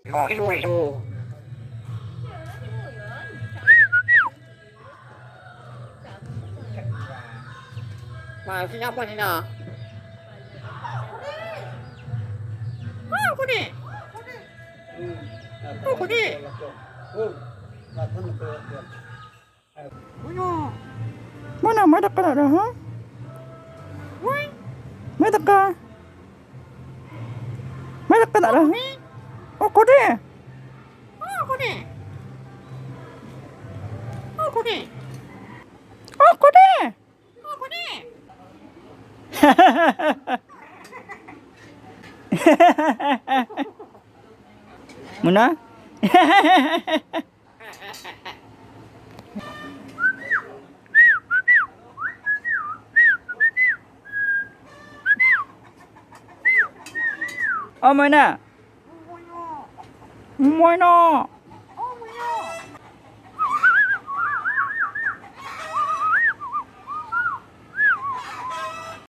Oh, itu. Maafin apa nih nak? Oh, kuda. Oh, kuda. Mana may daka na ha? May daka. May daka na ha? Oh, kuda. Oh, kuda. Oh, kuda. Oh, kuda. Oh, kuda. Muna? Oh, Myna. Myna.